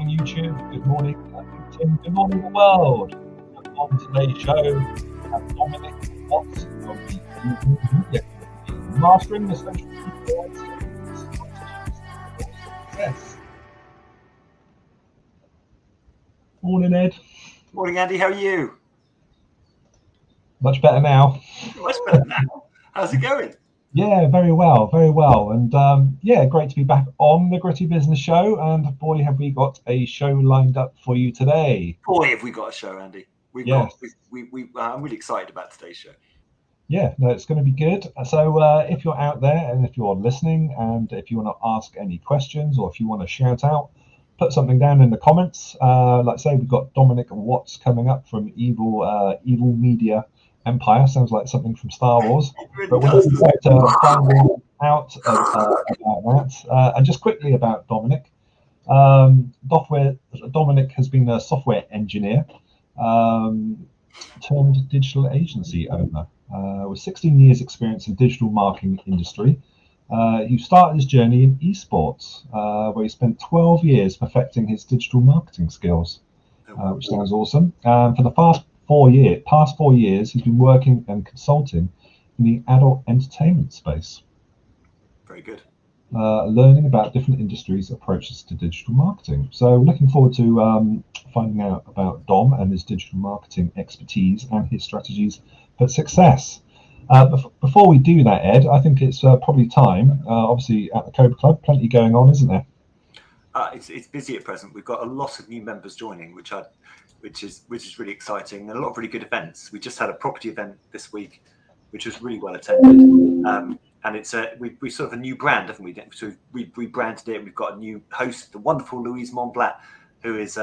YouTube, good morning LinkedIn, good morning the world. On today's show, we have Dominic Watts from the Evo Media Company, mastering the social media success. Morning, Ed. Morning, Andy. How are you? Much better now. Much better now. How's it going? Yeah, very well, very well. And yeah, great to be back on the Gritty Business Show. And boy, have we got a show lined up for you today. Boy, have we got a show, Andy. I'm really excited about today's show. Yeah, no, it's going to be good. So if you're out there and if you're listening and if you want to ask any questions or if you want to shout out, put something down in the comments. Like I say, we've got Dominic Watts coming up from Evil Media Empire. Sounds like something from Star Wars. Really but we're does. going to find out about that. And just quickly about Dominic. Dominic has been a software engineer turned digital agency owner. With 16 years experience in digital marketing industry. He started his journey in esports, where he spent 12 years perfecting his digital marketing skills, which sounds awesome. For the past 4 years, he's been working and consulting in the adult entertainment space. Very good. Learning about different industries' approaches to digital marketing. So looking forward to finding out about Dom and his digital marketing expertise and his strategies for success. Before we do that, Ed, I think it's probably time. Obviously, at the Cobra Club, plenty going on, isn't there? It's busy at present. We've got a lot of new members joining, which is really exciting, and a lot of really good events. We just had a property event this week, which was really well attended. And it's we sort of a new brand, haven't we? So we rebranded it. We've got a new host, the wonderful Louise Montblat, who is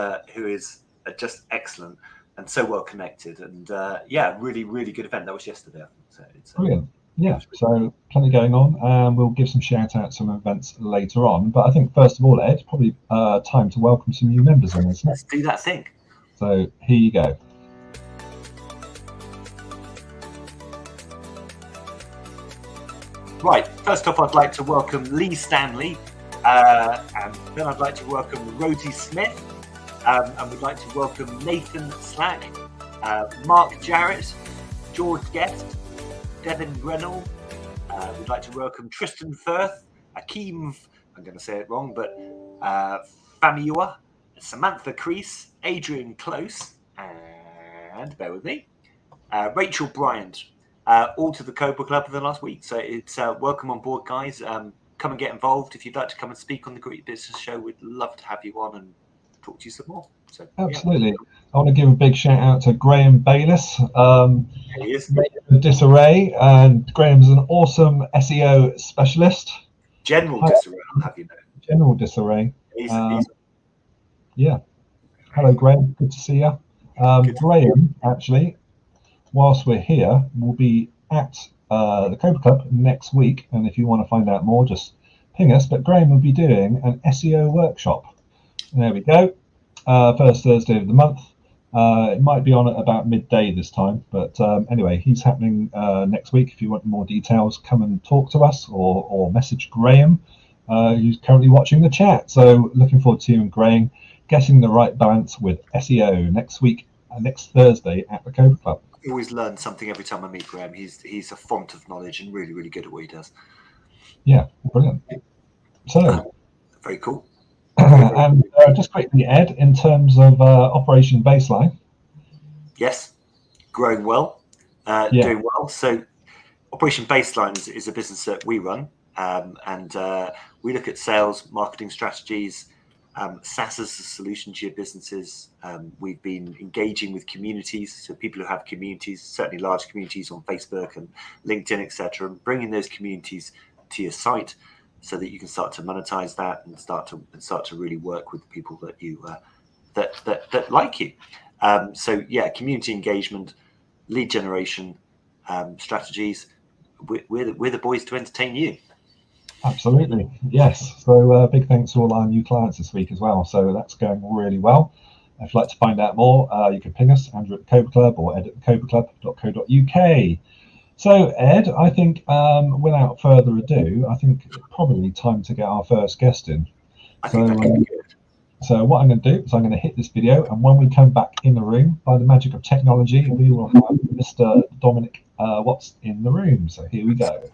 just excellent and so well connected. And yeah, really good event. That was yesterday. So it's brilliant. Yeah, so plenty going on. We'll give some shout outs on events later on. But I think first of all, Ed, probably time to welcome some new members in, isn't it? Let's do that thing. So here you go. Right, first off, I'd like to welcome Lee Stanley, and then I'd like to welcome Rosie Smith, and we'd like to welcome Nathan Slack, Mark Jarrett, George Guest, Devin Grenell. We'd like to welcome Tristan Firth, Akeem, I'm going to say it wrong, but Famiua, Samantha Crease, Adrian Close, and bear with me, Rachel Bryant. All to the Cobra Club for the last week. So it's welcome on board, guys. Come and get involved. If you'd like to come and speak on the Gritty Business Show, we'd love to have you on and talk to you some more. So absolutely. Yeah. I want to give a big shout out to Graham Bayliss, Disarray, and Graham's an awesome SEO specialist. General Disarray, I'll have you know. General Disarray. Yeah. Hello, Graham. Good to see you. Graham, actually, whilst we're here, we'll be at the Cobra Club next week, and if you want to find out more, just ping us. But Graham will be doing an SEO workshop. There we go. First Thursday of the month. It might be on at about midday this time, but anyway, he's happening next week. If you want more details, come and talk to us or message Graham, who's currently watching the chat. So looking forward to you and Graham getting the right balance with SEO next week, next Thursday at the Cobra Club. Always learn something every time I meet Graham. He's a font of knowledge and really good at what he does. Yeah, brilliant. So very cool. And just quickly, Ed, in terms of Operation Baseline. Yes, growing well, doing well. So Operation Baseline is a business that we run, and we look at sales, marketing strategies. SaaS as a solution to your businesses. We've been engaging with communities, so people who have communities, certainly large communities on Facebook and LinkedIn, etc., and bringing those communities to your site so that you can start to monetize that and start to really work with people that you that like you. So yeah, community engagement, lead generation strategies. We're the boys to entertain you. Absolutely, yes. So big thanks to all our new clients this week as well. So that's going really well. If you'd like to find out more, you can ping us, Andrew at the Cobra Club or ed at thecobraclub.co.uk. So Ed, I think without further ado, I think it's probably time to get our first guest in. So what I'm going to do is I'm going to hit this video, and when we come back in the room, by the magic of technology, we will have Mr. Dominic Watts in the room. So here we go.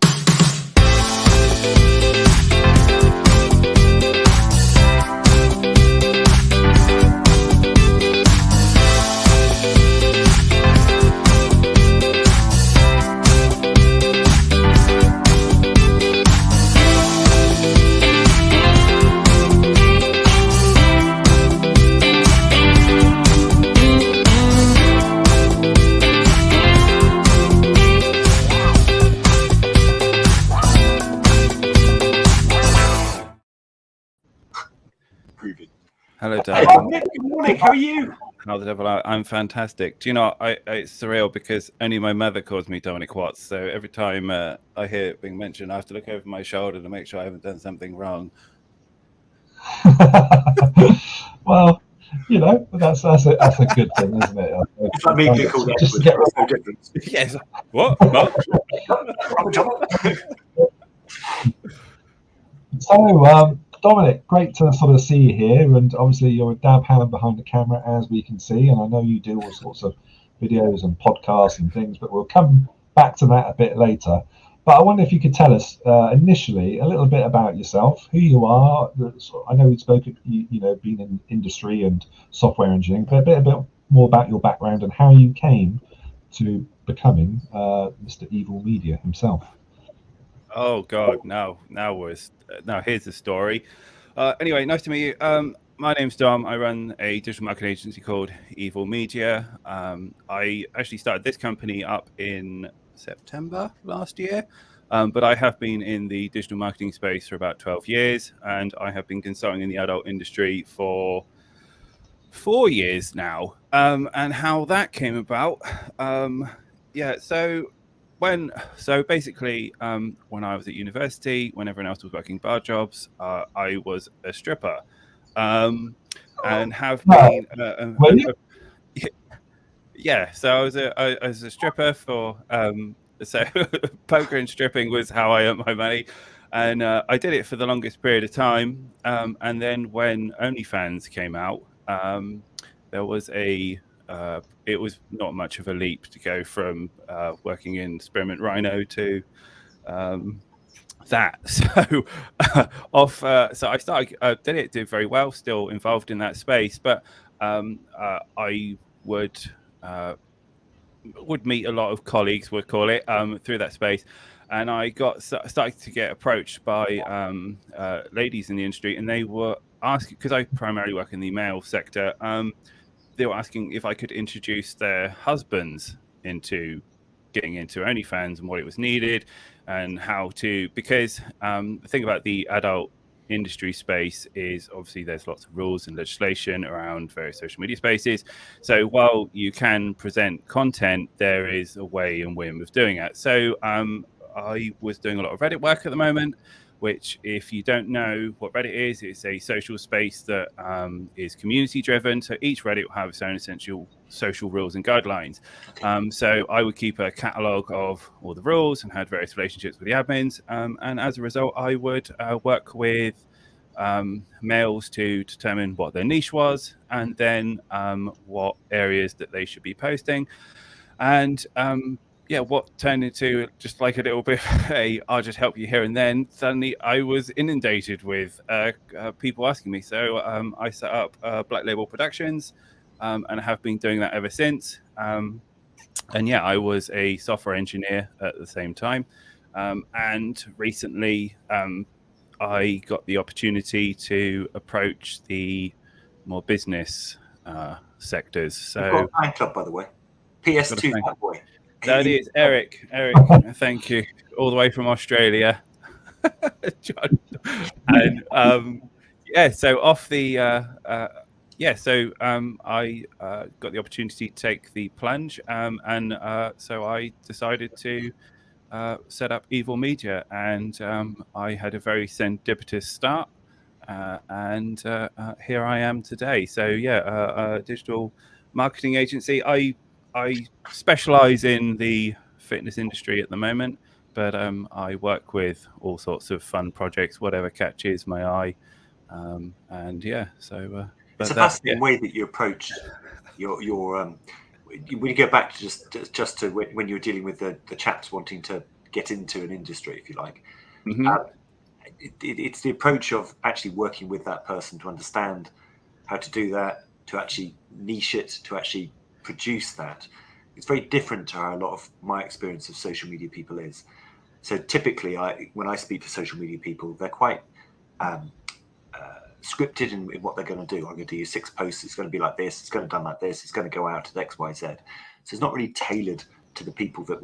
Hello, Hey, Dave. good morning. How are you? How the devil? I'm fantastic. Do you know, it's surreal because only my mother calls me Dominic Watts. So every time I hear it being mentioned, I have to look over my shoulder to make sure I haven't done something wrong. Well, you know, that's a good thing, isn't it? It's like me being called just to Edward. get No difference. Yes. What? So, Dominic, great to sort of see you here, and obviously you're a dab hand behind the camera, as we can see, and I know you do all sorts of videos and podcasts and things, but we'll come back to that a bit later. But I wonder if you could tell us initially a little bit about yourself, who you are. I know we've spoken, been in industry and software engineering, but a bit more about your background and how you came to becoming Mr. Evil Media himself. Oh God, now here's the story. Anyway, nice to meet you. My name's Dom. I run a digital marketing agency called Evil Media. I actually started this company up in September last year, but I have been in the digital marketing space for about 12 years, and I have been consulting in the adult industry for 4 years now. And how that came about, so basically, when I was at university, when everyone else was working bar jobs, I was a stripper, and have been. So I was a stripper for. So poker and stripping was how I earned my money, and I did it for the longest period of time. And then when OnlyFans came out, there was it was not much of a leap to go from working in Spearmint Rhino to that. So so I started, did very well, still involved in that space, but I would meet a lot of colleagues, we'll call it, through that space. And I started to get approached by ladies in the industry, and they were asking, because I primarily work in the male sector, they were asking if I could introduce their husbands into getting into OnlyFans and what it was needed and how to, because the thing about the adult industry space is obviously there's lots of rules and legislation around various social media spaces. So while you can present content, there is a way and whim of doing it. So I was doing a lot of Reddit work at the moment, which, if you don't know what Reddit is, it's a social space that is community driven. So each Reddit will have its own essential social rules and guidelines. So I would keep a catalog of all the rules and had various relationships with the admins. And as a result, I would work with males to determine what their niche was, and then what areas that they should be posting. And what turned into just like a little bit of I'll just help you here and then. Suddenly I was inundated with people asking me. So I set up Black Label Productions, and have been doing that ever since. And I was a software engineer at the same time. And recently I got the opportunity to approach the more business sectors. So you've got a fan club, by the way. PS2, that boy. That is Eric. Thank you. All the way from Australia. John. And so off the I got the opportunity to take the plunge, and so I decided to set up Evil Media, and I had a very serendipitous start, and here I am today. So a digital marketing agency. I specialize in the fitness industry at the moment, but I work with all sorts of fun projects, whatever catches my eye. It's a fascinating way that you approach your when you go back to just to when you were dealing with the chaps wanting to get into an industry, if you like. It's the approach of actually working with that person to understand how to do that, to actually niche it, to actually produce that. It's very different to how a lot of my experience of social media people is. So typically, when I speak to social media people, they're quite scripted in what they're going to do. I'm going to do 6 posts. It's going to be like this. It's going to be done like this. It's going to go out at X, Y, Z. So it's not really tailored to the people that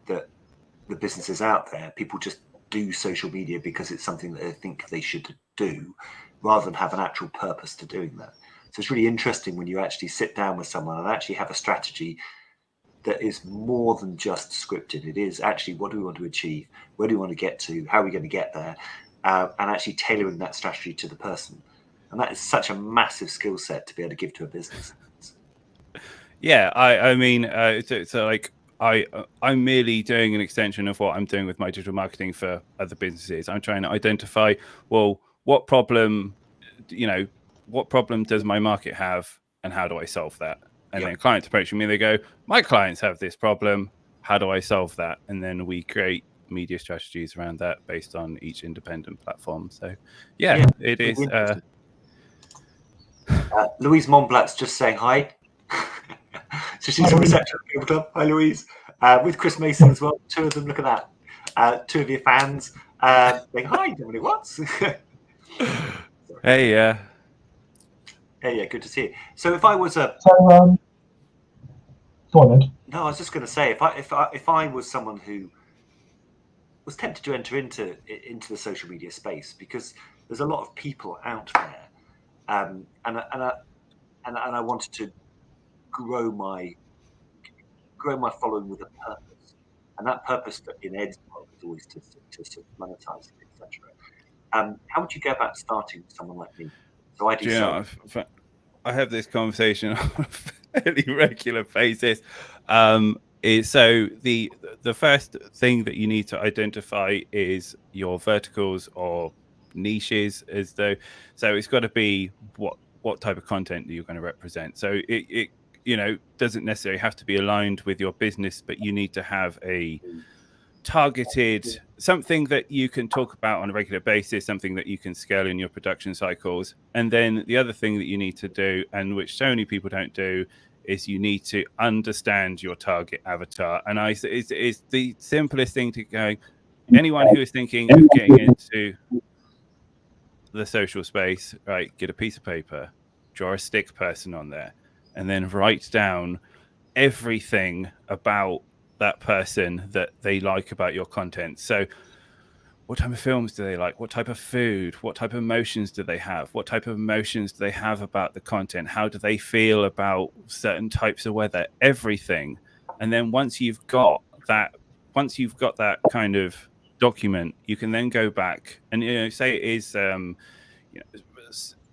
the businesses out there. People just do social media because it's something that they think they should do, rather than have an actual purpose to doing that. So it's really interesting when you actually sit down with someone and actually have a strategy that is more than just scripted. It is actually, what do we want to achieve? Where do we want to get to? How are we going to get there? And actually tailoring that strategy to the person. And that is such a massive skill set to be able to give to a business. Yeah, I mean, so like I'm merely doing an extension of what I'm doing with my digital marketing for other businesses. I'm trying to identify, well, what problem does my market have, and how do I solve that? And then clients approaching me, they go, my clients have this problem. How do I solve that? And then we create media strategies around that based on each independent platform. So it is. Louise Montblatt's just saying hi. So she's a reception at Cobra Club. Hi, Louise. With Chris Mason as well. 2 of them. Look at that. 2 of your fans saying hi, Dominic Watts. Hey, yeah. Hey, yeah, good to see you. So if I was a go on then. No, I was just going to say, if I was someone who was tempted to enter into the social media space, because there's a lot of people out there, and I wanted to grow my following with a purpose, and that purpose in Ed's world is always to monetize it, etc. How would you go about starting with someone like me? So I have this conversation on a fairly regular basis. So the first thing that you need to identify is your verticals or niches, so it's got to be what type of content that you're going to represent. So it doesn't necessarily have to be aligned with your business, but you need to have a targeted something that you can talk about on a regular basis, something that you can scale in your production cycles. And then the other thing that you need to do, and which so many people don't do, is you need to understand your target avatar. And it's the simplest thing to go. Anyone who is thinking of getting into the social space, right, get a piece of paper, draw a stick person on there, and then write down everything about that person that they like about your content. So what type of films do they like? What type of food? What type of emotions do they have? What type of emotions do they have about the content? How do they feel about certain types of weather? Everything. And then once you've got that kind of document, you can then go back and say it is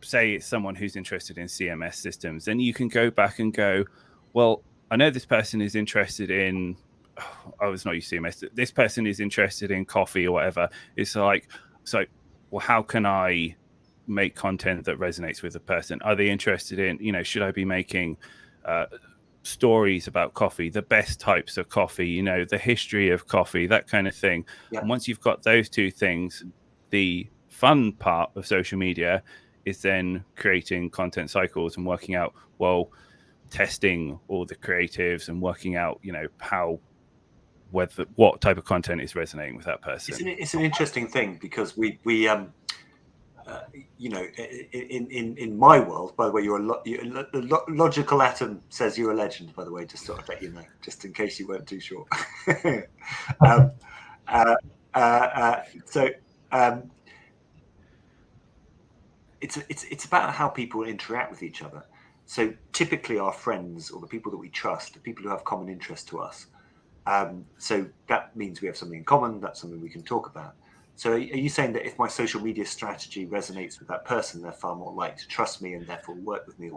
say it's someone who's interested in CMS systems. Then you can go back and go, well, I know this person is interested in, I was not used to CMS. This person is interested in coffee or whatever. It's like, so, well, how can I make content that resonates with the person? Are they interested in, should I be making stories about coffee, the best types of coffee, the history of coffee, that kind of thing. Yeah. And once you've got those 2 things, the fun part of social media is then creating content cycles and working out, testing all the creatives and working out, what type of content is resonating with that person. It's an interesting thing, because we in my world, by the way, the logical atom says you're a legend, by the way, just sort of let you know, just in case you weren't too sure. It's about how people interact with each other. So typically our friends, or the people that we trust, the people who have common interest to us. So that means we have something in common. That's something we can talk about. So are you saying that if my social media strategy resonates with that person, they're far more likely to trust me and therefore work with me?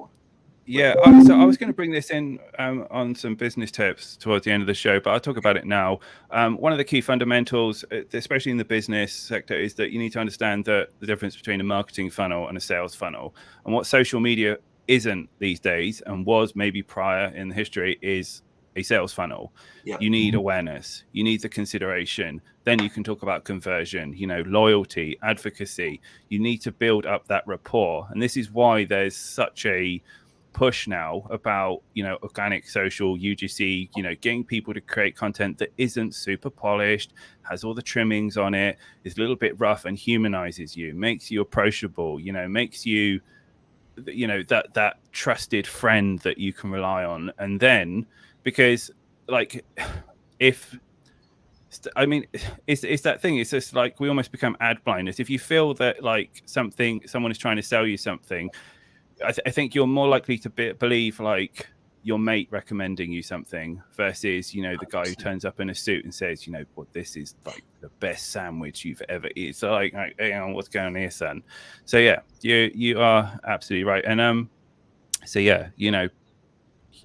Yeah, so I was going to bring this in on some business tips towards the end of the show, but I'll talk about it now. One of the key fundamentals, especially in the business sector, is that you need to understand the difference between a marketing funnel and a sales funnel. And what social media isn't these days, and was maybe prior in history, is a sales funnel. Yep. You need awareness, you need the consideration, then you can talk about conversion, loyalty, advocacy. You need to build up that rapport. And this is why there's such a push now about organic social UGC, getting people to create content that isn't super polished, has all the trimmings on it, is a little bit rough, and humanizes you, makes you approachable, makes you that trusted friend that you can rely on. And then, because it's that thing, it's just like we almost become ad blindness. If you feel that someone is trying to sell you something, I think you're more likely to believe your mate recommending you something versus the guy who turns up in a suit and says, this is the best sandwich you've ever eaten. So hang on, what's going on here, son? So yeah, you are absolutely right. And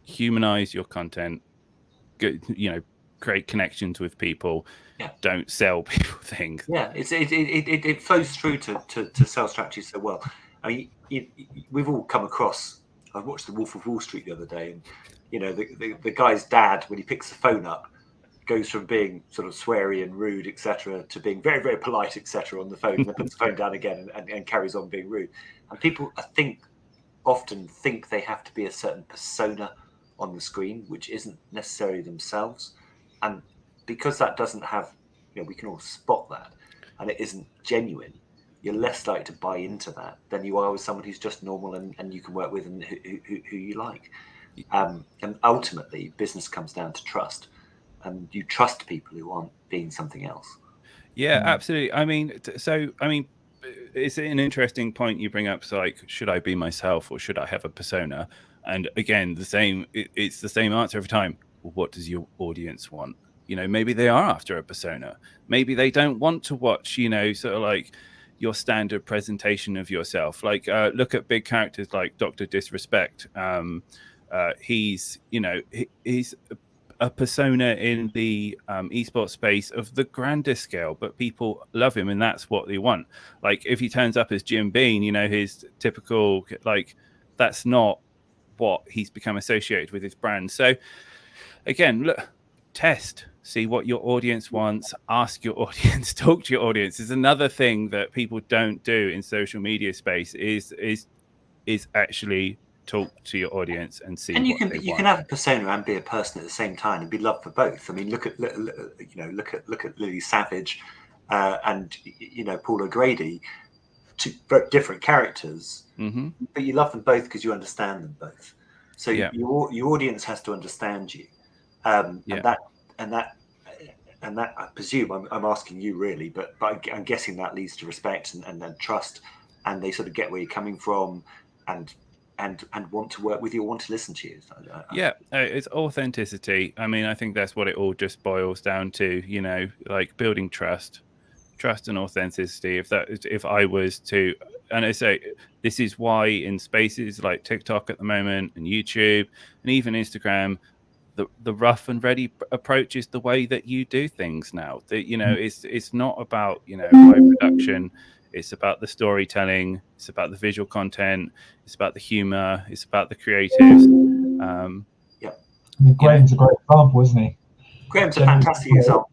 humanize your content, create connections with people. Yeah. Don't sell people things. Yeah, it flows through to sales strategies so well. I mean, we've all come across. I watched The Wolf of Wall Street the other day, and the guy's dad, when he picks the phone up, goes from being sort of sweary and rude, etc., to being very, very polite, etc., on the phone, and then puts the phone down again and carries on being rude. And people, I think, often think they have to be a certain persona on the screen, which isn't necessarily themselves, and because that doesn't have, we can all spot that, and it isn't genuine. You're less likely to buy into that than you are with someone who's just normal and you can work with and who you like. And ultimately, business comes down to trust. And you trust people who aren't being something else. Yeah, absolutely. I mean, it's an interesting point you bring up. It's like, should I be myself or should I have a persona? And again, it's the same answer every time. Well, what does your audience want? Maybe they are after a persona. Maybe they don't want to watch, sort of your standard presentation of yourself. Look at big characters like Dr. Disrespect. He's a persona in the esports space of the grandest scale, but people love him and that's what they want. If he turns up as Jim Beam, his typical, that's not what he's become associated with his brand. So again, look, test, see what your audience wants, ask your audience, talk to your audience. Is another thing that people don't do in social media space is actually talk to your audience and see. And you can have a persona and be a person at the same time and be loved for both. I mean, look at Lily Savage and Paul O'Grady, two very different characters, but you love them both because you understand them both. So your audience has to understand you. And that I presume I'm asking you really, but I'm guessing that leads to respect and then trust, and they sort of get where you're coming from and want to work with you or want to listen to you. It's authenticity. I mean, I think that's what it all just boils down to, building trust and authenticity. If I was to, and I say, this is why in spaces like TikTok at the moment and YouTube and even Instagram, the rough and ready approach is the way that you do things now. It's not about high production. It's about the storytelling. It's about the visual content. It's about the humor. It's about the creatives. Graham's a great example, isn't he? Graham's a fantastic example.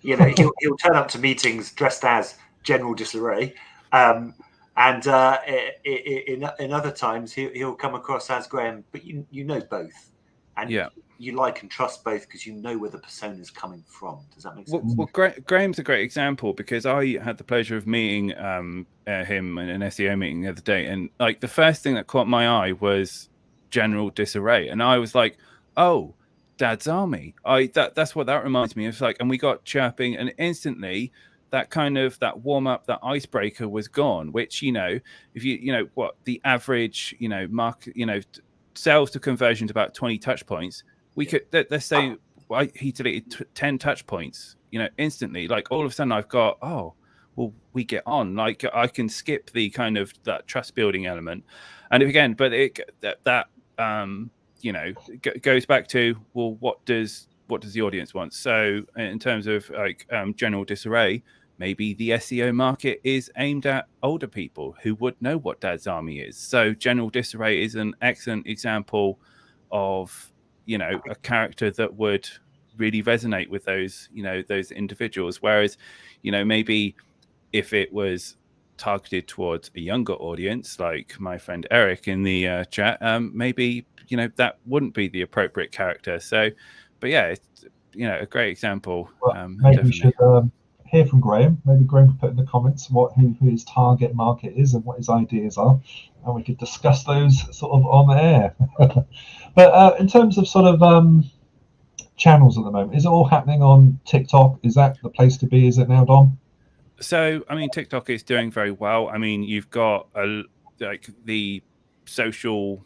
He'll turn up to meetings dressed as General Disarray, and in other times he'll come across as Graham. But you know both. And you like and trust both because you know where the persona is coming from. Does that make sense? Well, Graham's a great example because I had the pleasure of meeting him in an SEO meeting the other day, and the first thing that caught my eye was General Disarray, and I was like, "Oh, Dad's Army." That's what that reminds me of. And we got chirping, and instantly that warm up, that icebreaker was gone. Which if the average sales to conversions about 20 touch points. We could, let's say, he deleted 10 touch points, instantly. All of a sudden I've got, we get on. I can skip the that trust building element. And again, but that goes back to, well, what does the audience want? So in terms of like general disarray, maybe the SEO market is aimed at older people who would know what Dad's Army is. So general disarray is an excellent example of, a character that would really resonate with those individuals. Whereas, maybe if it was targeted towards a younger audience, like my friend Eric in the chat, maybe, that wouldn't be the appropriate character. So, but yeah, it's, a great example. Well, maybe we should hear from Graham. Maybe Graham could put in the comments who his target market is and what his ideas are, and we could discuss those sort of on the air. But in terms of sort of channels at the moment, is it all happening on TikTok? Is that the place to be? Is it now, Dom? So, I mean, TikTok is doing very well. I mean, you've got the social,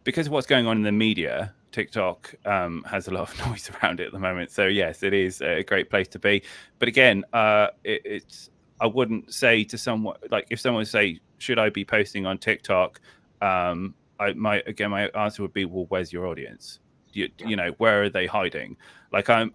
because of what's going on in the media, TikTok has a lot of noise around it at the moment. So yes, it is a great place to be. But again, it's I wouldn't say to someone, like if someone would say, should I be posting on TikTok? My answer would be, well, where's your audience? Where are they hiding? Like the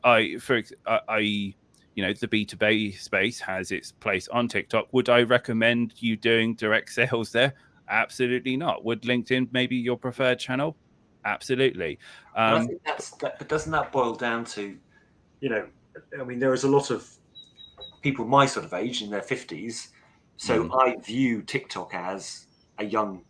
B2B space has its place on TikTok. Would I recommend you doing direct sales there? Absolutely not. Would LinkedIn maybe your preferred channel? Absolutely. I think but doesn't that boil down to, I mean, there is a lot of people my sort of age in their 50s. So I view TikTok as a young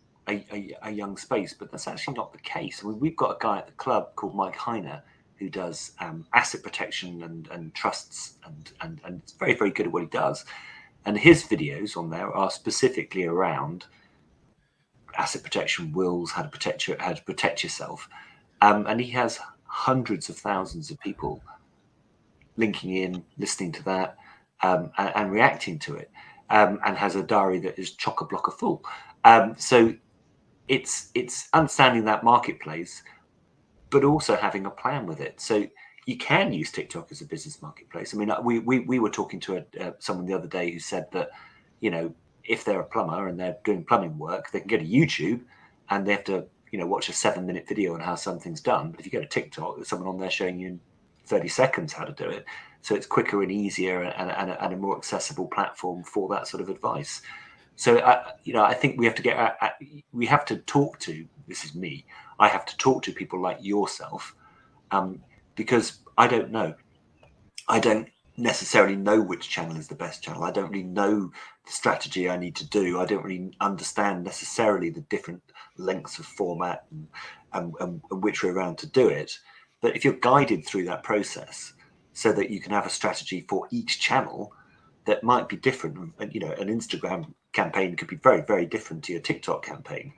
space, but that's actually not the case. I mean, we've got a guy at the club called Mike Heiner who does asset protection and trusts and it's very, very good at what he does. And his videos on there are specifically around asset protection, wills, how to protect yourself. And he has hundreds of thousands of people linking in, listening to that, and reacting to it, and has a diary that is chock-a-block full. So it's understanding that marketplace, but also having a plan with it. So you can use TikTok as a business marketplace. I mean, we were talking to someone the other day who said that, if they're a plumber and they're doing plumbing work, they can go to YouTube and they have to, watch a 7-minute video on how something's done. But if you go to TikTok, there's someone on there showing you in 30 seconds how to do it. So it's quicker and easier and a more accessible platform for that sort of advice. So, I think we have to we have to talk to, this is me, I have to talk to people like yourself, because I don't know. I don't necessarily know which channel is the best channel. I don't really know the strategy I need to do. I don't really understand necessarily the different lengths of format and which way around to do it. But if you're guided through that process so that you can have a strategy for each channel that might be different, and an Instagram campaign could be very, very different to your TikTok campaign,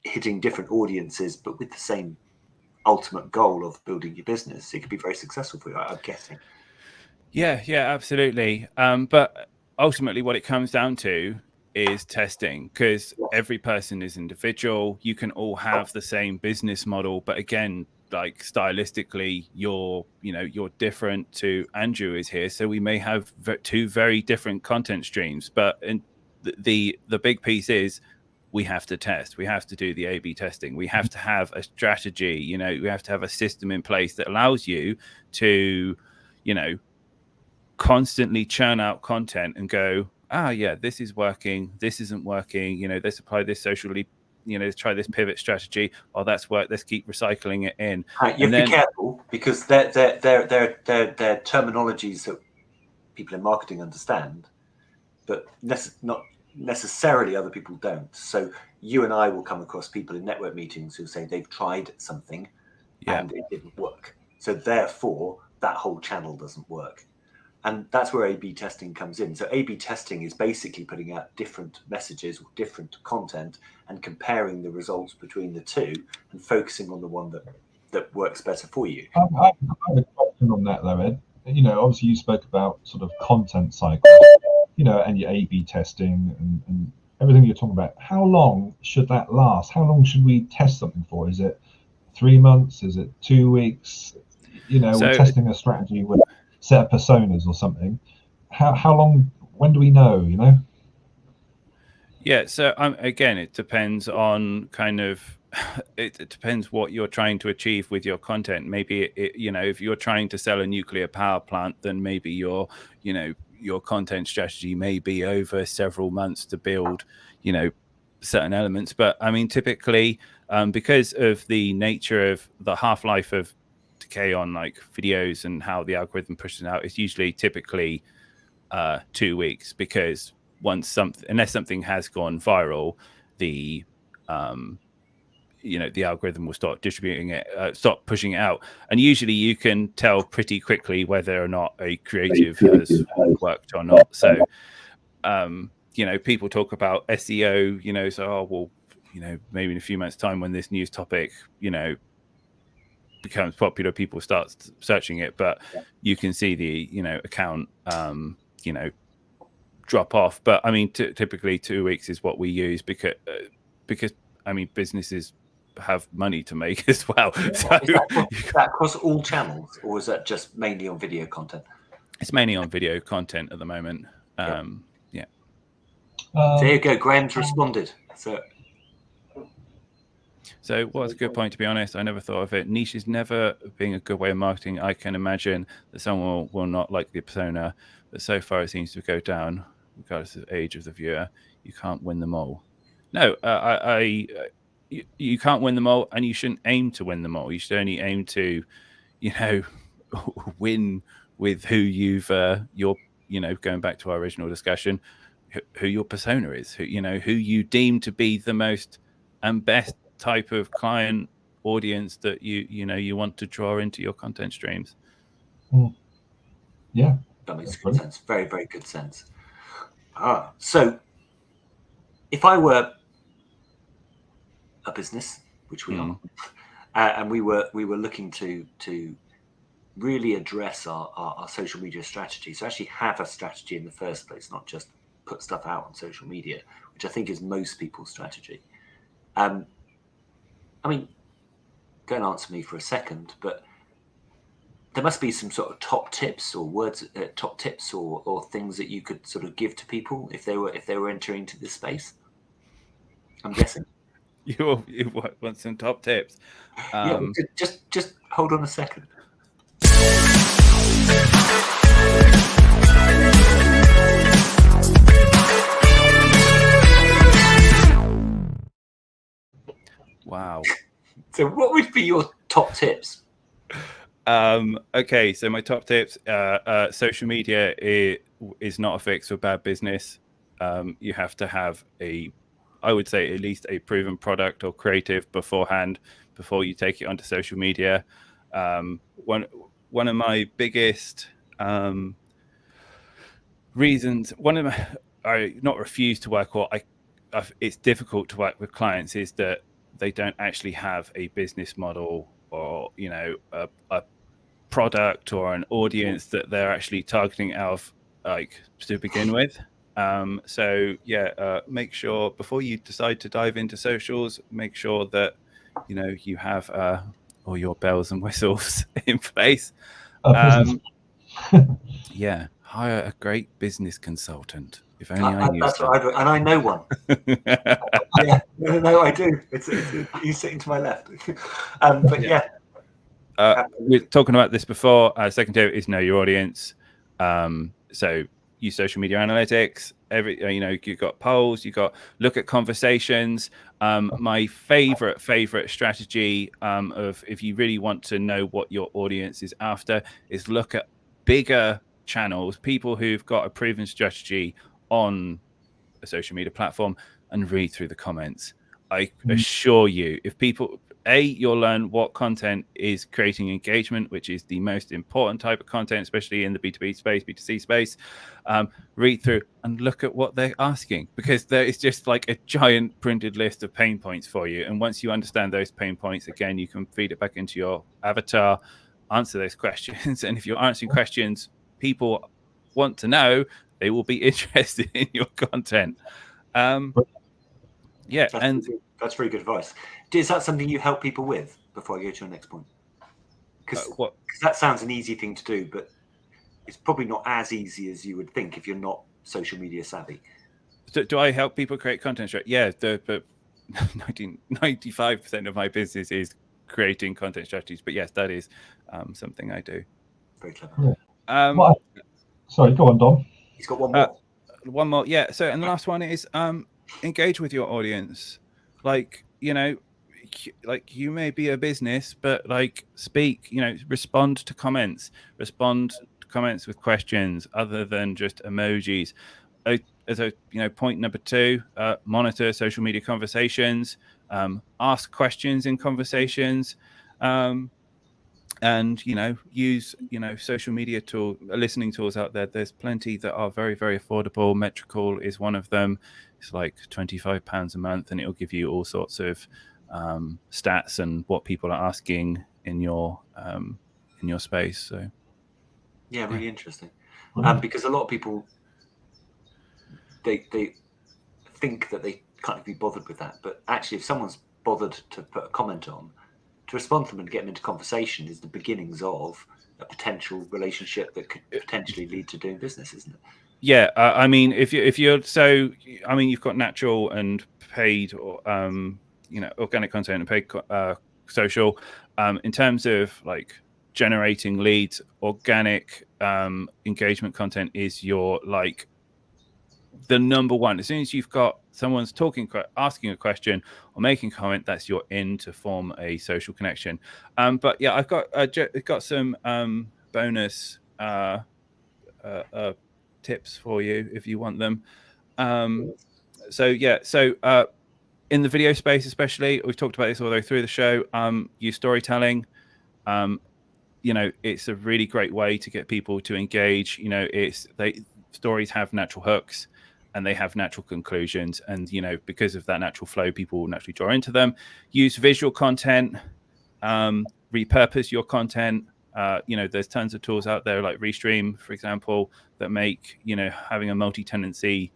hitting different audiences, but with the same ultimate goal of building your business, it could be very successful for you, I'm guessing. Yeah, absolutely. But ultimately what it comes down to is testing, because every person is individual. You can all have the same business model, but again, like stylistically, you're different to Andrew is here. So we may have two very different content streams, but the big piece is we have to test. We have to do the A/B testing. We have to have a strategy. We have to have a system in place that allows you to, constantly churn out content and go, this is working, this isn't working, let's apply this socially, let's try this pivot strategy. Oh, that's worked, let's keep recycling it in. You have to be careful, because they're terminologies that people in marketing understand, but not necessarily other people don't. So you and I will come across people in network meetings who say they've tried something and it didn't work. So therefore, that whole channel doesn't work. And that's where A/B testing comes in. So A/B testing is basically putting out different messages or different content and comparing the results between the two and focusing on the one that works better for you. I have a question on that though, Ed. Obviously you spoke about sort of content cycles, and your A/B testing and everything you're talking about. How long should that last? How long should we test something for? Is it 3 months? Is it 2 weeks? We're testing a strategy with set of personas or something. How long? When do we know? Yeah. So again, it depends on kind of it depends what you're trying to achieve with your content. Maybe if you're trying to sell a nuclear power plant, then maybe your content strategy may be over several months to build, certain elements. But I mean, typically, because of the nature of the half-life of decay on like videos and how the algorithm pushes it out, it's usually typically 2 weeks, because unless something has gone viral, the the algorithm will start distributing it, start pushing it out. And usually you can tell pretty quickly whether or not a creative has worked or not. So, people talk about SEO, so, maybe in a few months' time when this news topic, becomes popular, people start searching it, but you can see the, account, drop off. But I mean, typically 2 weeks is what we use because I mean, businesses have money to make as well. So, is that across all channels, or is that just mainly on video content? It's mainly on video content at the moment. Yeah. There you go. Graham's responded. So what's a good point, to be honest? I never thought of it. Niche is never being a good way of marketing. I can imagine that someone will not like the persona, but so far it seems to go down, regardless of the age of the viewer. You can't win them all. No, you can't win them all, and you shouldn't aim to win them all. You should only aim to, win with who you're going back to our original discussion, who your persona is, who you deem to be the most and best type of client audience that you want to draw into your content streams. Yeah, that makes good sense. Very, very good sense. So if I were a business, which we are, and we were looking to really address our social media strategy, so actually have a strategy in the first place, not just put stuff out on social media, which I think is most people's strategy. I mean, go and answer me for a second, but there must be some sort of top tips or or things that you could sort of give to people if they were entering into this space, I'm guessing. You want some top tips? Yeah, just hold on a second. Wow. So what would be your top tips? Okay, so my top tips, social media is not a fix for bad business. You have to have I would say at least a proven product or creative beforehand, before you take it onto social media. One of my biggest reasons, I not refuse to work, or it's difficult to work with clients, is that they don't actually have a business model or a product or an audience that they're actually targeting out of, like, to begin with. So make sure before you decide to dive into socials, make sure that you have all your bells and whistles in place. Yeah, hire a great business consultant. If only I knew. That's what and I know one. Yeah, no, I do. He's sitting to my left. But yeah. We're talking about this before. Second tip is know your audience. So use social media analytics. You've got polls. You got look at conversations. My favorite strategy of if you really want to know what your audience is after is look at bigger channels, people who've got a proven strategy on a social media platform, and read through the comments. I assure you, if people, you'll learn what content is creating engagement, which is the most important type of content, especially in the B2B space, B2C space. Read through and look at what they're asking, because there is just like a giant printed list of pain points for you. And once you understand those pain points, again, you can feed it back into your avatar, answer those questions. And if you're answering questions people want to know, they will be interested in your content. That's very good advice. Is that something you help people with before I go to your next point? Because that sounds an easy thing to do, but it's probably not as easy as you would think if you're not social media savvy. So do I help people create content? Yeah, but 95% of my business is creating content strategies. But yes, that is something I do. Very clever. Sorry, go on, Dom. He's got one more. One more, yeah. So, and the last one is engage with your audience. Like, you know, like you may be a business, but like speak, you know, respond to comments with questions other than just emojis. As a, you know, point number 2, monitor social media conversations, ask questions in conversations, and, you know, use, you know, social media listening tools out there. There's plenty that are very, very affordable. Metrical is one of them. It's like £25 a month, and it'll give you all sorts of stats and what people are asking in your space. So yeah, really interesting. Because a lot of people they think that they can't be bothered with that, but actually, if someone's bothered to put a comment on, to respond to them and get them into conversation is the beginnings of a potential relationship that could potentially lead to doing business, isn't it? Yeah, I mean, if you're so, I mean, you've got natural and paid, or you know, organic content and paid social. In terms of like generating leads, organic engagement content is your like the number one. As soon as you've got someone's talking, asking a question or making a comment, that's your in to form a social connection. But yeah, I've got some bonus tips for you if you want them. So in the video space, especially, we've talked about this all the way through the show. Use storytelling. You know, it's a really great way to get people to engage. You know, stories have natural hooks and they have natural conclusions, and you know, because of that natural flow, people will naturally draw into them. Use visual content. Repurpose your content. You know, there's tons of tools out there like Restream, for example, that make, you know, having a multi-tenancy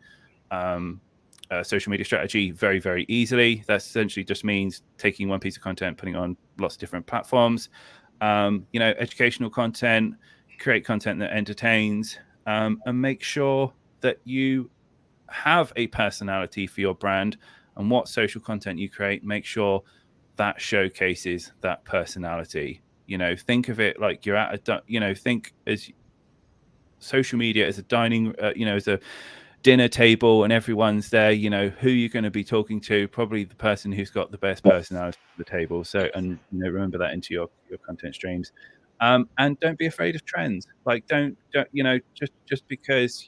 social media strategy very, very easily. That essentially just means taking one piece of content, putting it on lots of different platforms. You know, educational content, create content that entertains, and make sure that you have a personality for your brand, and what social content you create, make sure that showcases that personality. You know, think of it like you're at think as social media as a dining, as a dinner table, and everyone's there. You know, who you're going to be talking to, probably the person who's got the best personality at the table. So, and you know, remember that into your content streams. And don't be afraid of trends. Like, don't you know, just because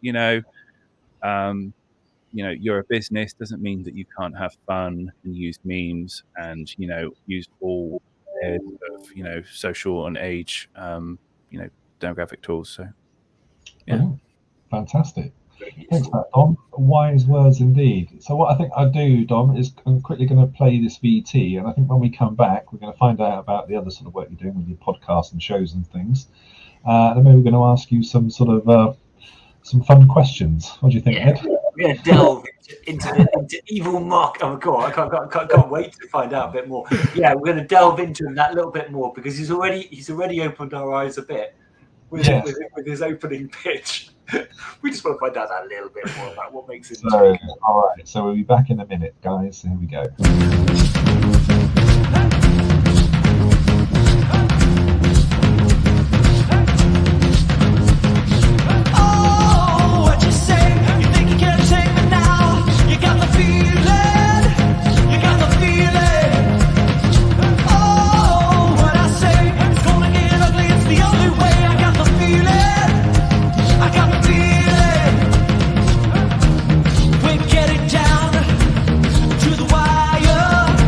you're a business doesn't mean that you can't have fun and use memes and, you know, use all of, you know, social and age, demographic tools. So, yeah. Brilliant. Fantastic. Thanks for that, Dom. Wise words indeed. So what I think I'll do, Dom, is I'm quickly going to play this VT, and I think when we come back, we're going to find out about the other sort of work you're doing with your podcasts and shows and things. And then maybe we're going to ask you some sort of some fun questions. What do you think, Ed? We're going to delve into evil Mark. Oh God, I can't wait to find out a bit more. Yeah, we're going to delve into him that little bit more, because he's already opened our eyes a bit with his opening pitch. We just want to find out that little bit more about what makes it. So, all right, so we'll be back in a minute, guys. Here we go. We're getting down to the wire.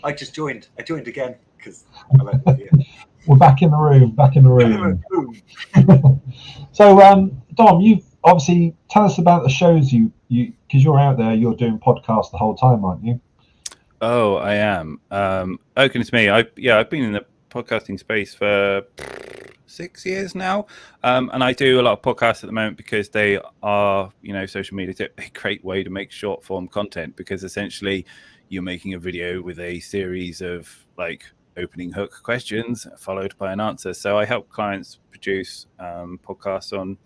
I just joined. I joined again because I like the video. We're back in the room. Back in the room. So, Dom, you obviously tell us about the shows you because you're out there. You're doing podcasts the whole time, aren't you? Oh, I am. Goodness me. I've been in the podcasting space for 6 years now, and I do a lot of podcasts at the moment because they are, social media is a great way to make short form content, because essentially you're making a video with a series of like opening hook questions followed by an answer. So I help clients produce podcasts on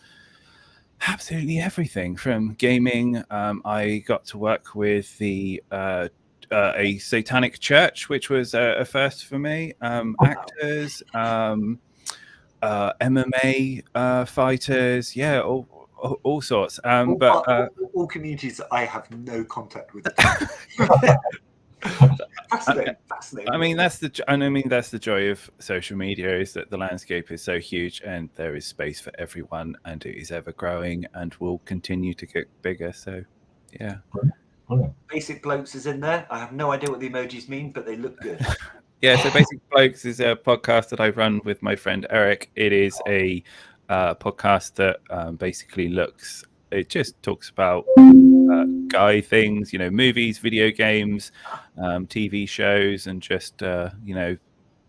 absolutely everything from gaming. I got to work with a satanic church, which was a first for me. Actors, MMA fighters, all sorts. All communities that I have no contact with. Fascinating. I mean, that's the joy of social media, is that the landscape is so huge and there is space for everyone, and it is ever growing and will continue to get bigger. So, yeah. Basic Blokes is in there. I have no idea what the emojis mean, but they look good. Yeah, so Basic Blokes is a podcast that I run with my friend Eric. It is a podcast that basically it just talks about guy things, movies, video games, TV shows, and just the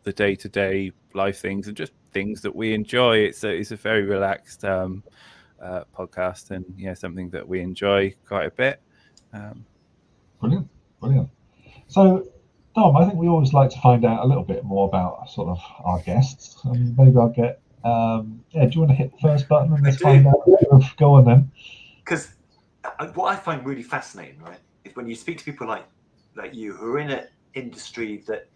day-to-day life things, and just things that we enjoy. It's a very relaxed podcast, and something that we enjoy quite a bit. Brilliant. So, Dom, I think we always like to find out a little bit more about sort of our guests, and maybe I'll get. Do you want to hit the first button and let's find out? Go on then. Because what I find really fascinating, right, is when you speak to people like you who are in an industry that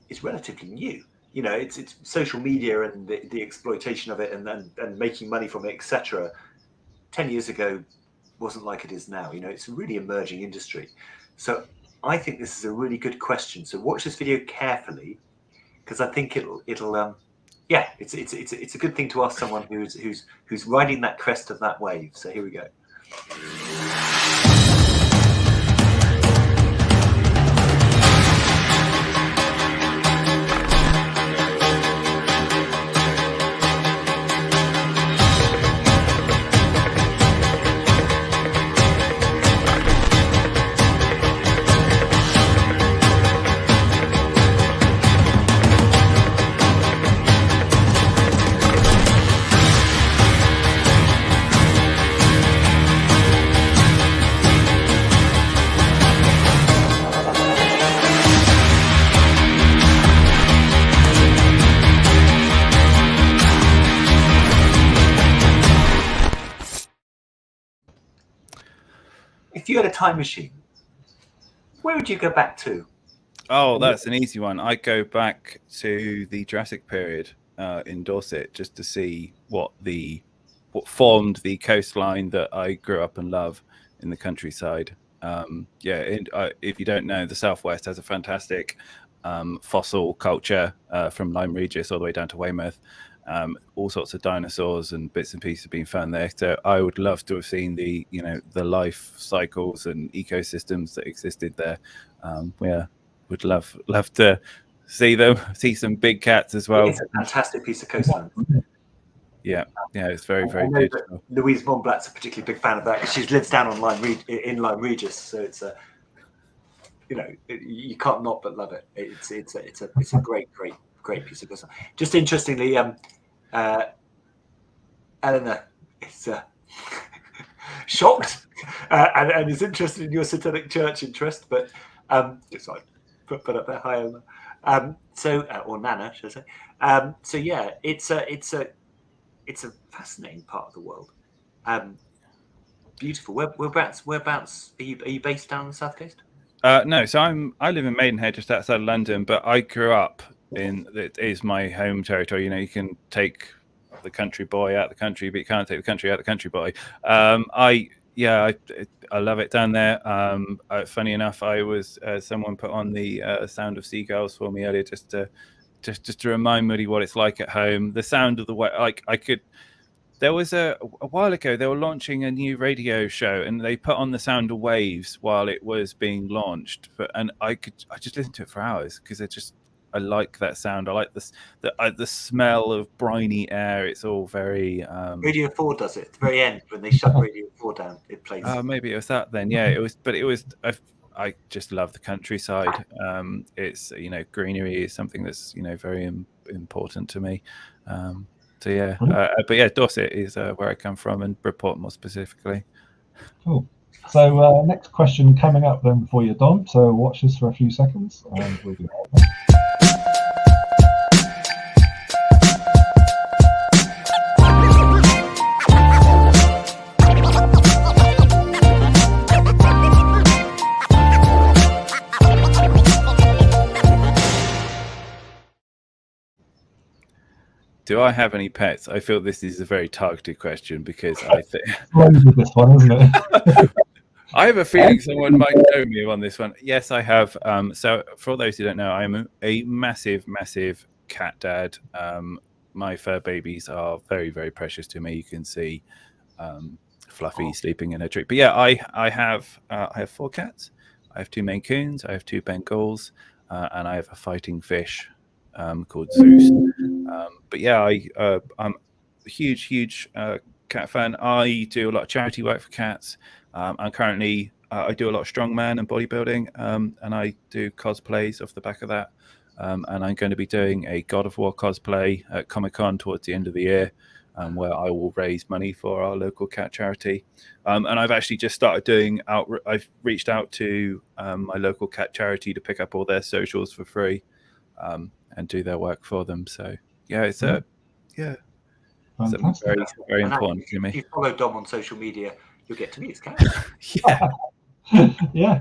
is relatively new. It's social media and the exploitation of it and making money from it, etc. 10 years ago wasn't like it is now. It's a really emerging industry. So I think this is a really good question. So watch this video carefully, because I think it's a good thing to ask someone who's riding that crest of that wave. So here we go. If you had a time machine, where would you go back to? Oh, that's an easy one. I'd go back to the Jurassic period in Dorset, just to see what formed the coastline that I grew up and love in the countryside. If you don't know, the Southwest has a fantastic fossil culture from Lyme Regis all the way down to Weymouth. All sorts of dinosaurs and bits and pieces being found there. So I would love to have seen the life cycles and ecosystems that existed there. Would love to see some big cats as well. It's a fantastic piece of coastline. Yeah, it's very, very beautiful. Louise Monblatt's a particularly big fan of that, because she lives down on in Lyme Regis, so it's a you can't not but love it. It's a great piece of coastline. Just interestingly, Eleanor is shocked and is interested in your satanic church interest, but sorry, put up there. Hi, Eleanor. Or Nana, should I say? It's a fascinating part of the world. Beautiful. Whereabouts are you based down on the south coast? No, so I live in Maidenhead, just outside of London, but I grew up it is my home territory. You can take the country boy out of the country, but you can't take the country out of the country boy. I love it down there. Funny enough, I was someone put on the sound of seagulls for me earlier, just to remind me what it's like at home. The sound of the way, There was a while ago, they were launching a new radio show, and they put on the sound of waves while it was being launched. And I just listen to it for hours because I like that sound. I like the smell of briny air. It's all very. Radio 4 does it at the very end when they shut Radio 4 down. It plays. Maybe it was that then. Yeah, it was. But it was. I just love the countryside. It's greenery is something that's very important to me. So yeah, but yeah, Dorset is where I come from, and Bridport more specifically. Cool. So next question coming up then for you, Dom. So watch this for a few seconds, and we'll be right back. Do I have any pets? I feel this is a very targeted question because I think this one, isn't it? I have a feeling someone might know me on this one. Yes, I have. So for those who don't know, I'm a massive, massive cat dad. My fur babies are very, very precious to me. You can see Fluffy sleeping in a tree. But yeah, I have 4 cats. I have 2 Maine Coons. I have 2 Bengals, and I have a fighting fish called Zeus. But yeah, I'm a huge cat fan. I do a lot of charity work for cats. I'm currently I do a lot of strongman and bodybuilding, and I do cosplays off the back of that. And I'm going to be doing a God of War cosplay at Comic-Con towards the end of the year, where I will raise money for our local cat charity. And I've actually just started doing I've reached out to my local cat charity to pick up all their socials for free, and do their work for them. So yeah, it's something very, very important to me. If you follow Dom on social media, you'll get to meet his cat. yeah.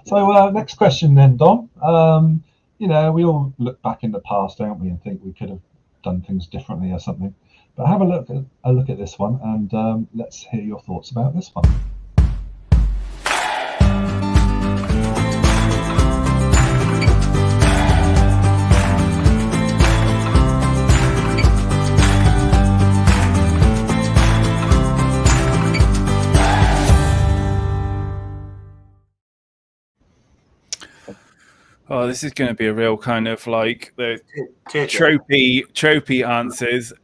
So next question then, Dom. We all look back in the past, don't we, and think we could have done things differently or something. But have a look at this one, and let's hear your thoughts about this one. Oh, this is going to be a real kind of like the tropey answers.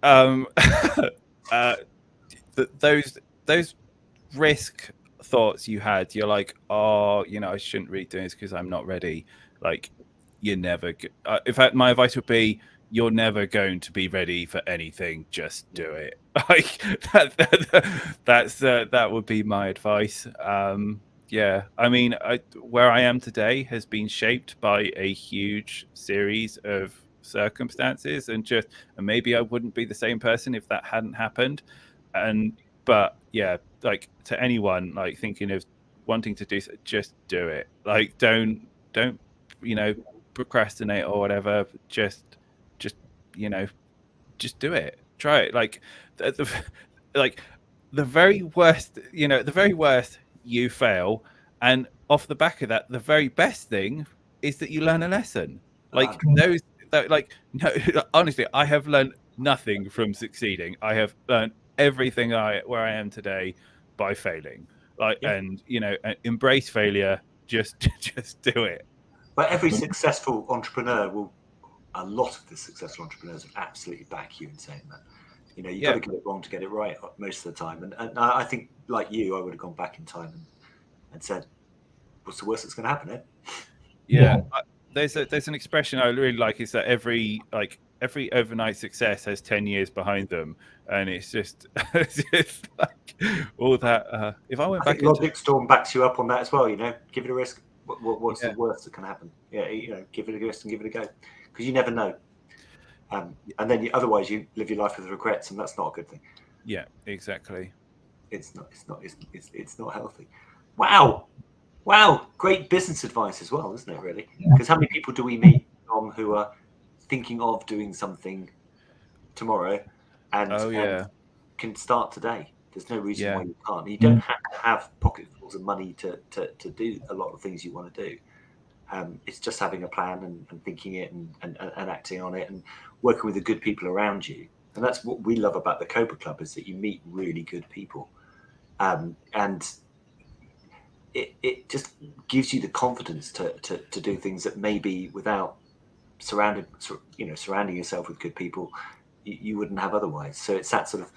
Those risk thoughts you had, you're like, oh, I shouldn't really do this because I'm not ready. Like, you're never. In fact, my advice would be, you're never going to be ready for anything. Just do it. Like that would be my advice. Yeah, I mean, where I am today has been shaped by a huge series of circumstances, and maybe I wouldn't be the same person if that hadn't happened. But yeah, like to anyone like thinking of wanting to do, just do it. Like don't procrastinate or whatever. Just do it. Try it. Like the very worst, you fail, and off the back of that, the very best thing is that you learn a lesson. Honestly, I have learned nothing from succeeding. I have learned everything where I am today by failing. And embrace failure. Just do it. But every successful entrepreneur a lot of the successful entrepreneurs will absolutely back you in saying that. You've got to get it wrong to get it right most of the time. And I think, like you, I would have gone back in time and said, what's the worst that's going to happen, eh? Yeah. There's an expression I really like, is that every overnight success has 10 years behind them. And it's just like all that. If I went back, Logic Storm backs you up on that as well. Give it a risk. What's the worst that can happen? Yeah, give it a risk and give it a go, because you never know. And then otherwise you live your life with regrets, and that's not a good thing. Yeah, exactly. It's not healthy. Wow, great business advice as well, isn't it? Really, because how many people do we meet who are thinking of doing something tomorrow and can start today? There's no reason why you can't. You don't have to have pocketfuls of money to do a lot of things you want to do. It's just having a plan and thinking it and acting on it and working with the good people around you And that's what we love about the Cobra Club, is that you meet really good people. And it just gives you the confidence to do things that maybe without surrounding yourself with good people, you wouldn't have otherwise. So it's that sort of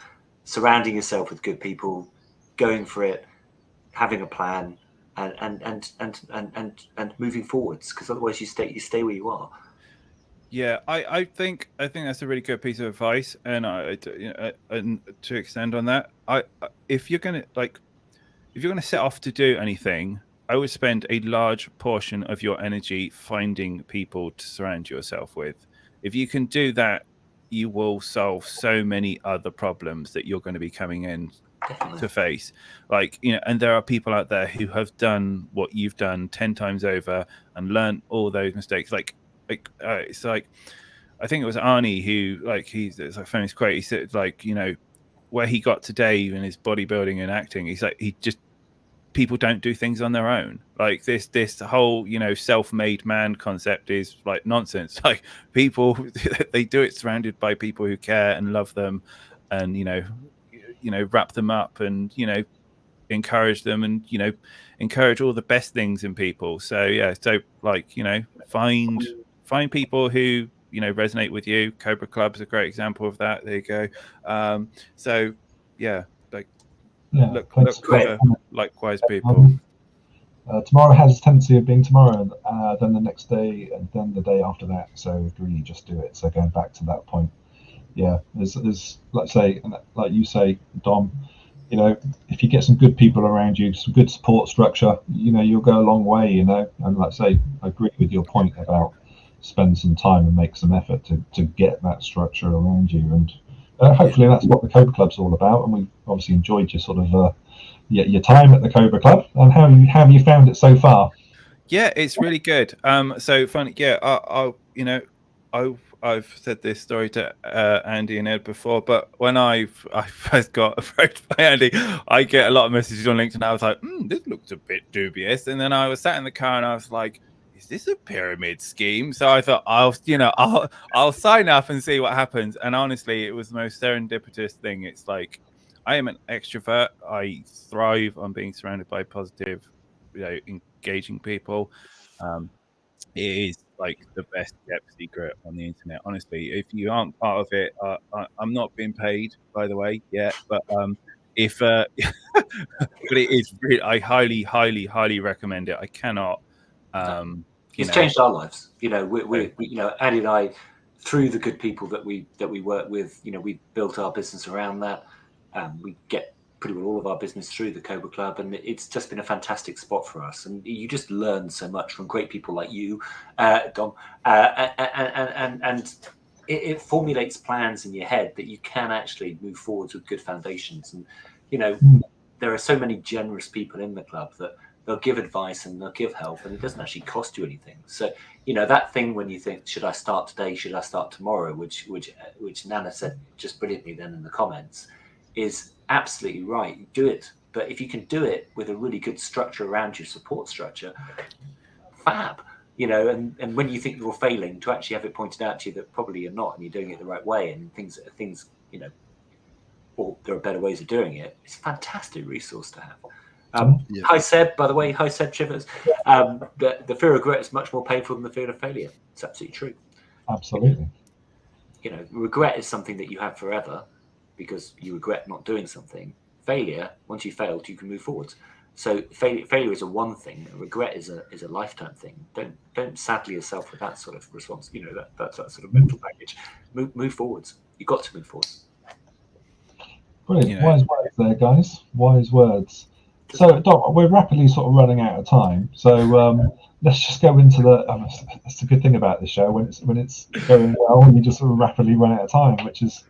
surrounding yourself with good people, going for it, having a plan, and moving forwards, because otherwise you stay where you are. Yeah, I think that's a really good piece of advice, and and to extend on that, if you're gonna set off to do anything, I would spend a large portion of your energy finding people to surround yourself with. If you can do that, you will solve so many other problems that you're going to be coming in to face. And there are people out there who have done what you've done 10 times over and learned all those mistakes. It's like, I think it was Arnie who, it's a famous quote. He said, where he got today in his bodybuilding and acting, he's like, people don't do things on their own. Like this whole, self-made man concept is like nonsense. Like, people, they do it surrounded by people who care and love them, and wrap them up, and encourage them, and encourage all the best things in people. So yeah, find people who resonate with you. Cobra Club's a great example of that. There you go. So yeah, look for likewise people. Tomorrow has a tendency of being tomorrow, then the next day, and then the day after that. So really, just do it. So going back to that point, yeah, there's like you say, Dom, if you get some good people around you, some good support structure, you'll go a long way. And like I say, I agree with your point about spend some time and make some effort to get that structure around you. And hopefully that's what the Cobra Club's all about. And we've obviously enjoyed your sort of your time at the Cobra Club. And how have you found it so far? Yeah, it's really good. So funny. Yeah, I've said this story to Andy and Ed before, but when I first got approached by Andy, I get a lot of messages on LinkedIn. I was like, this looks a bit dubious. And then I was sat in the car and I was like, is this a pyramid scheme? So I thought I'll sign up and see what happens. And honestly, it was the most serendipitous thing. It's like, I am an extrovert. I thrive on being surrounded by positive, engaging people. It is like the best kept secret on the internet. Honestly, if you aren't part of it, I'm not being paid, by the way, yet. But but it is really, I highly, highly, highly recommend it. I cannot. It's changed our lives. We Andy and I, through the good people that we work with, we built our business around that. We get pretty well all of our business through the Cobra Club, and it's just been a fantastic spot for us. And you just learn so much from great people like you, Dom, and it formulates plans in your head that you can actually move forwards with good foundations. And there are so many generous people in the club that they'll give advice and they'll give help, and it doesn't actually cost you anything. So that thing when you think, should I start today, should I start tomorrow, which Nana said just brilliantly then in the comments, is absolutely right. Do it, but if you can do it with a really good structure around your support structure, fab. And when you think you're failing, to actually have it pointed out to you that probably you're not, and you're doing it the right way, and things or there are better ways of doing it. It's a fantastic resource to have. Hi Seb, by the way. Hi Seb Chivers. The fear of regret is much more painful than the fear of failure. It's absolutely true. Absolutely. Regret is something that you have forever because you regret not doing something. Failure, once you failed, you can move forwards. So failure is a one thing. Regret is a lifetime thing. Don't saddle yourself with that sort of response. That sort of mental baggage. Move forwards. You've got to move forwards. Brilliant. Wise words there, guys. Wise words. So, Dom, we're rapidly sort of running out of time. So let's just go into that's the good thing about this show. When it's going well, you just sort of rapidly run out of time, which is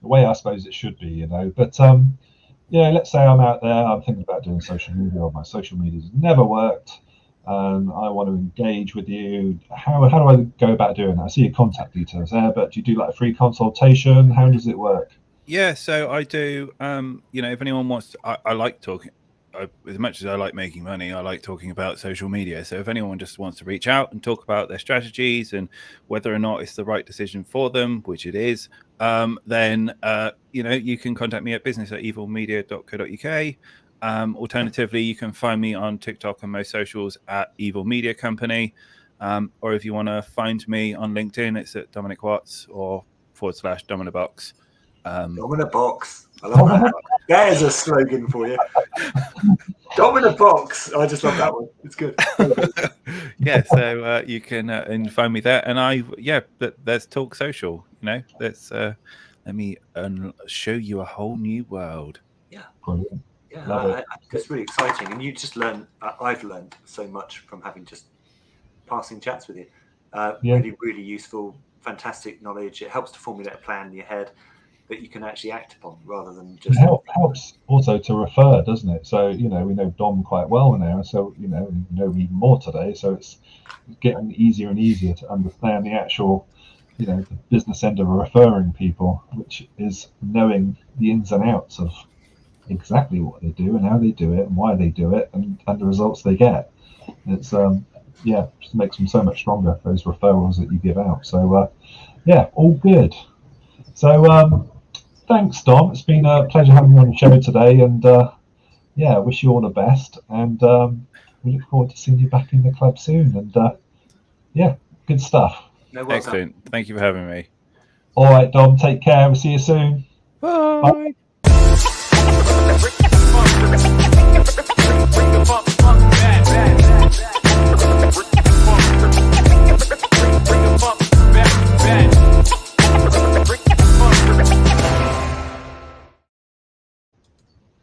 the way I suppose it should be, But let's say I'm out there, I'm thinking about doing social media, or my social media's never worked, and I want to engage with you. How do I go about doing that? I see your contact details there, but do you do like a free consultation? How does it work? Yeah, so I do. If anyone wants to, I like talking. as much as I like making money, I like talking about social media. So if anyone just wants to reach out and talk about their strategies and whether or not it's the right decision for them, which it is, then you can contact me at business@evilmedia.co.uk. Alternatively, you can find me on TikTok and most socials at Evil Media Company. Or if you want to find me on LinkedIn, it's at Dominic Watts or /Dominibox. Dominibox. I love that. There's a slogan for you. Dominibox. I just love that one. It's good. Yeah, so you can find me there, and let's talk social. Let's let me show you a whole new world. Yeah. Brilliant. Yeah, it's really exciting, and you just learn. I've learned so much from having just passing chats with you. Really, really useful, fantastic knowledge. It helps to formulate a plan in your head that you can actually act upon, rather than just. It helps also to refer, doesn't it? So we know Dom quite well now, so we know even more today. So it's getting easier and easier to understand the actual, the business end of referring people, which is knowing the ins and outs of exactly what they do and how they do it and why they do it and the results they get. It's just makes them so much stronger, those referrals that you give out. So all good. So thanks, Dom. It's been a pleasure having you on the show today, and wish you all the best, and we look forward to seeing you back in the club soon. And good stuff. Excellent. Thank you for having me. All right, Dom, take care. We'll see you soon. Bye.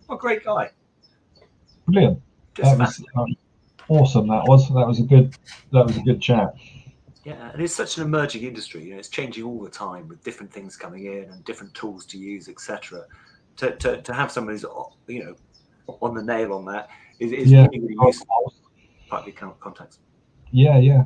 What a great guy. Brilliant. That was awesome. That was a good chat. Yeah, and it's such an emerging industry. It's changing all the time with different things coming in and different tools to use, etc. To have someone who's on the nail on that is really, really useful. Part of your contacts. Yeah.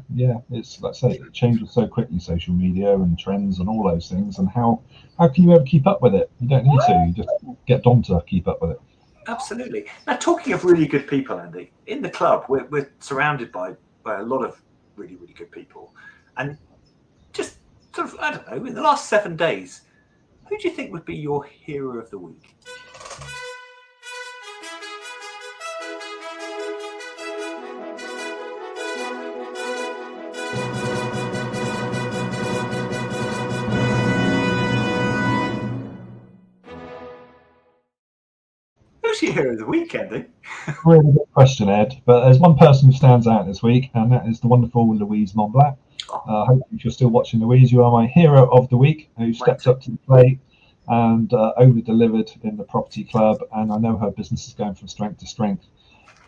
It's, like I say, it changes so quickly, social media and trends and all those things. And how can you ever keep up with it? You don't need to. You just get Dom to keep up with it. Absolutely. Now, talking of really good people, Andy, in the club, we're surrounded by a lot of really, really good people. And just sort of, I don't know, in the last 7 days, who do you think would be your hero of the week? Who's your hero of the week, Andy? Really good question, Ed. But there's one person who stands out this week, and that is the wonderful Louise Montblanc. Hopefully, if you're still watching, Louise, you are my hero of the week, who stepped up to the plate and over-delivered in the property club. And I know her business is going from strength to strength.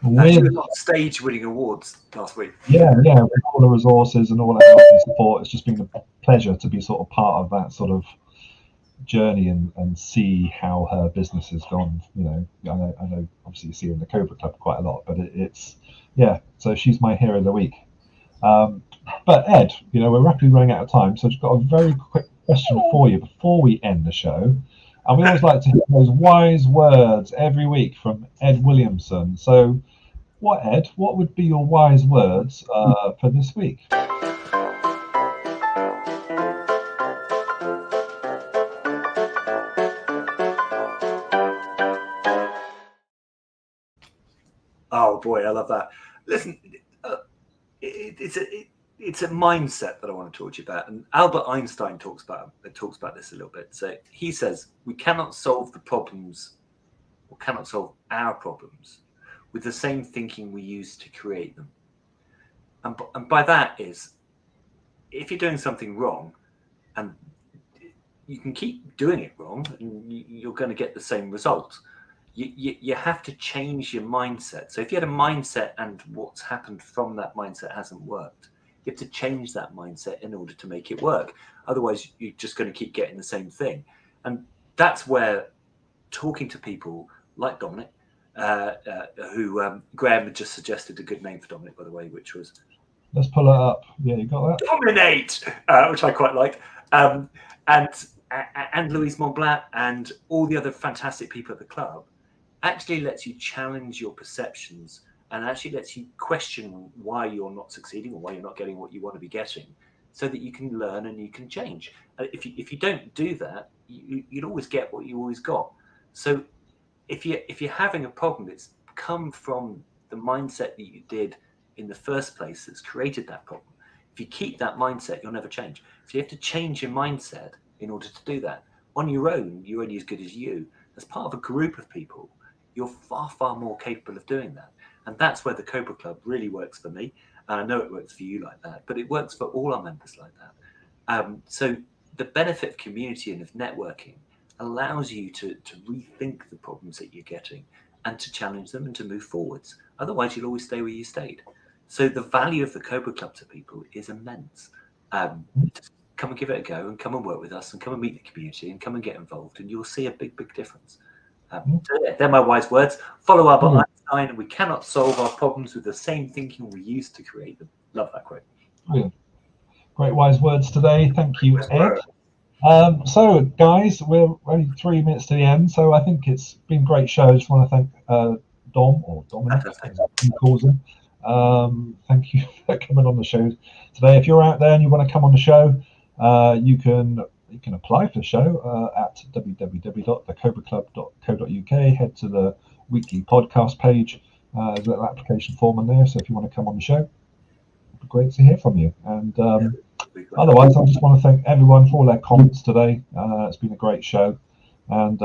She was on stage winning awards last week. Yeah, with all the resources and all that help and support. It's just been a pleasure to be sort of part of that sort of journey and see how her business has gone. I know obviously you see her in the Cobra Club quite a lot, but so she's my hero of the week. But Ed, we're rapidly running out of time, so I've got a very quick question for you before we end the show. And we always like to hear those wise words every week from Ed Williamson. So Ed, what would be your wise words for this week? Oh boy, I love that. Listen, it's a mindset that I want to talk to you about, and Albert Einstein talks about this a little bit. So he says we cannot solve the problems, or cannot solve our problems, with the same thinking we use to create them. And by that is, if you're doing something wrong, and you can keep doing it wrong, and you're going to get the same result. You have to change your mindset. So if you had a mindset and what's happened from that mindset hasn't worked, you have to change that mindset in order to make it work. Otherwise, you're just going to keep getting the same thing. And that's where talking to people like Dominic, who Graham had just suggested a good name for Dominic, by the way, which was... Let's pull it up. Yeah, you got that? Dominate, which I quite liked. And Louise Montblanc and all the other fantastic people at the club, actually lets you challenge your perceptions and actually lets you question why you're not succeeding or why you're not getting what you want to be getting, so that you can learn and you can change. If you don't do that, you'd always get what you always got. So if you're having a problem, it's come from the mindset that you did in the first place that's created that problem. If you keep that mindset, you'll never change. So you have to change your mindset in order to do that. On your own, you're only as good as you. As part of a group of people, you're far, far more capable of doing that. And that's where the Cobra Club really works for me. And I know it works for you like that, but it works for all our members like that. So the benefit of community and of networking allows you to rethink the problems that you're getting and to challenge them and to move forwards. Otherwise, you'll always stay where you stayed. So the value of the Cobra Club to people is immense. Just come and give it a go and come and work with us and come and meet the community and come and get involved, and you'll see a big, big difference. So yeah, they're my wise words. Follow up on Einstein, and we cannot solve our problems with the same thinking we used to create them. Love that quote. Brilliant. Great wise words today. Thank you, Ed. So, guys, we're only 3 minutes to the end, so I think it's been a great show. I just want to thank Dom, or Dominic, as he calls him. Thank you for coming on the show today. If you're out there and you want to come on the show, you can apply for the show at www.thecobraclub.co.uk. Head to the weekly podcast page. There's a little application form in there, so if you want to come on the show, it'd be great to hear from you. And otherwise, I just want to thank everyone for all their comments today. It's been a great show. And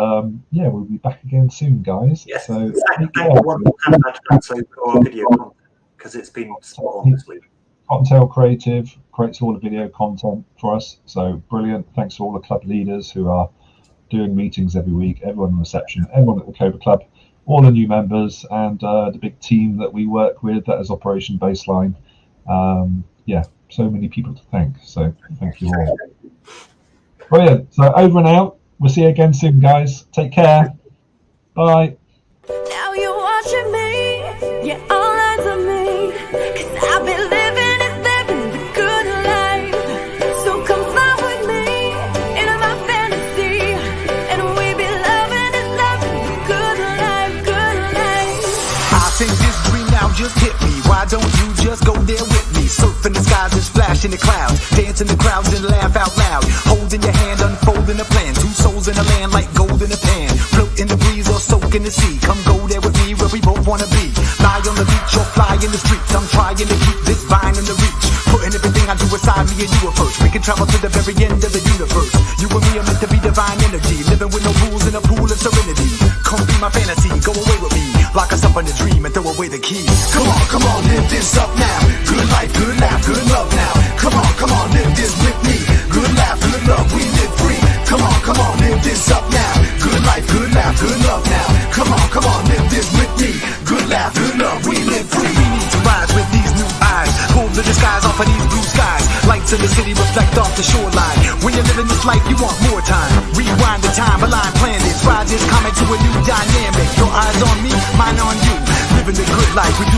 yeah, we'll be back again soon, guys. Yes. So thank everyone for our video content, because it's been spot on this week. Cottontail Creative creates all the video content for us, so brilliant. Thanks to all the club leaders who are doing meetings every week, everyone in reception, everyone at the Cobra Club, all the new members, and the big team that we work with, that is Operation Baseline. Yeah, so many people to thank, so thank you all. Brilliant. So over and out. We'll see you again soon, guys. Take care. Bye. Now you're watching me, yeah, all eyes on me, 'cause I've been living the good life. So come fly with me into my fantasy, and we be loving the good life, good life. I think this dream now just hit me. Why don't you just go there with me? Surfing the skies and splash in the clouds, dance in the crowds and laugh out loud. Holding your hand, unfolding a plan. Two souls in a land like gold in a pan. Float in the breeze or soak in the sea. Come go there with me where we both wanna be. Lie on the beach or fly in the streets. I'm trying to keep this vine in the reach. Putting everything I do aside, me and you are first. We can travel to the very end of the universe. You and me are meant to be divine energy. Living with no rules in a pool of serenity. Come be my fantasy, go away with me. Lock us up in a dream and throw away the keys. Come on, live this up now. Good life, good laugh, good love now. Come on, live this with me. Good laugh, good love, we live free. Come on, live this up now. Good life, good laugh, good love now. Come on, live this with me. Good laugh, good love, we live free. We need to rise with these new eyes. Pull the disguise off of these blue skies. Lights in the city reflect off the shoreline. When you're living this life, you want more time. Rewind the time, align planets. Ride this comic to a new dynamic. Your eyes on me, mine on you. Living the good life, we do